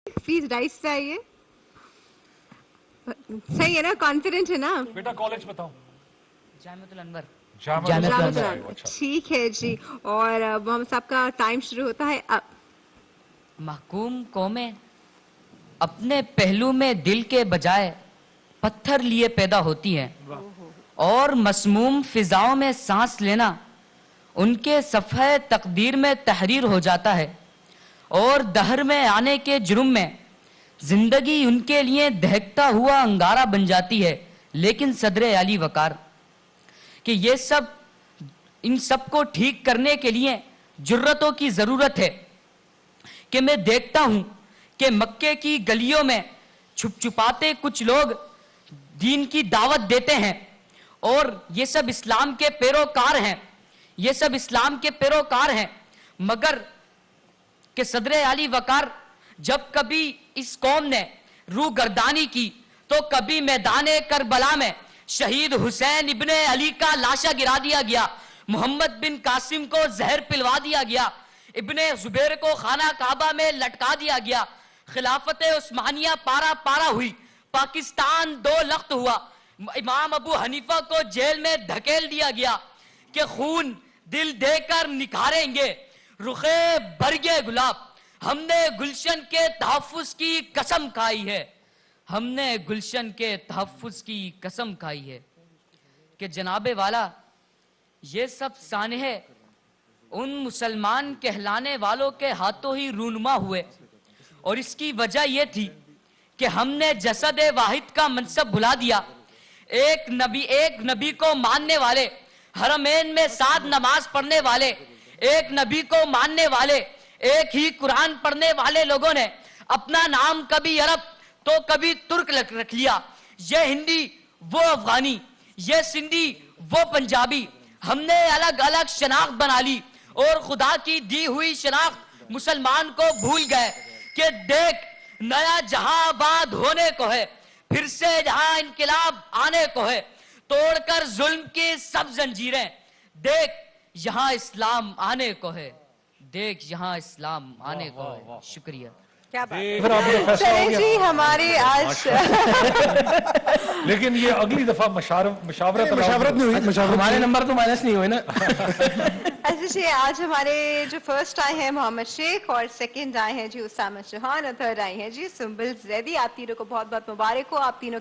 Please rice चाहिए. सही है ना, कॉन्फिडेंट है ना? बेटा कॉलेज बताओ. जामिअतुल अनवर. जामिअतुल अनवर. ठीक है जी. और हम सबका टाइम शुरू होता है अब. महकूम कौमें अपने पहलू में दिल के बजाय पत्थर लिए पैदा होती हैं और मसमूम फिजाओं में सांस लेना उनके सफ़े तकदीर में तहरीर हो जाता है और दहर में आने के जुर्म में जिंदगी उनके लिए दहकता हुआ अंगारा बन जाती है. लेकिन सदर आली वकार कि ये सब इन सब को ठीक करने के लिए जुर्रतों की ज़रूरत है कि मैं देखता हूं कि मक्के की गलियों में छुप छुपाते कुछ लोग दीन की दावत देते हैं और ये सब इस्लाम के पैरोकार हैं, ये सब इस्लाम के पैरोकार हैं. मगर कि सदर आली वकार जब कभी इस कौम ने रूह गर्दानी की तो कभी मैदाने करबला में शहीद हुसैन इब्ने अली का लाशा गिरा दिया गया, मोहम्मद बिन कासिम को जहर पिलवा दिया गया, इब्ने जुबैर को खाना काबा में लटका दिया गया, खिलाफत उस्मानिया पारा पारा हुई, पाकिस्तान दो लख्त हुआ, इमाम अबू हनीफा को जेल में धकेल दिया गया कि खून दिल देकर निखारेंगे रुखे बरगे गुलाब. हमने गुलशन के तहफ्फुज़ की कसम खाई है, हमने गुलशन के तहफ्फुज़ की कसम खाई है कि जनाबे वाला ये सब सानहे उन मुसलमान कहलाने वालों के हाथों ही रूनुमा हुए और इसकी वजह यह थी कि हमने जसद वाहिद का मनसब भुला दिया. एक नबी को मानने वाले, हरमैन में 7 नमाज पढ़ने वाले, एक नबी को मानने वाले, एक ही कुरान पढ़ने वाले लोगों ने अपना नाम कभी अरब तो कभी तुर्क रख लिया. ये हिंदी वो अफगानी, ये सिंधी वो पंजाबी, हमने अलग अलग शनाख्त बना ली और खुदा की दी हुई शनाख्त मुसलमान को भूल गए कि देख नया जहां आबाद होने को है, फिर से जहां इनकलाब आने को है, तोड़कर जुल्म की सब जंजीरें, देख यहां इस्लाम आने को है, देख यहां इस्लाम आने को है. शुक्रिया. क्या बात. चलिए जी, हमारे आज लेकिन ये अगली दफा मशावरत नहीं हुई, हमारे नंबर तो माइनस नहीं हुए ना. ऐसे जी आज हमारे जो फर्स्ट आए हैं मोहम्मद शेख और सेकंड आए हैं जी उसामा चौहान और थर्ड आए हैं जी सुंबुल जैदी. आप तीनों को बहुत बहुत मुबारक हो. आप तीनों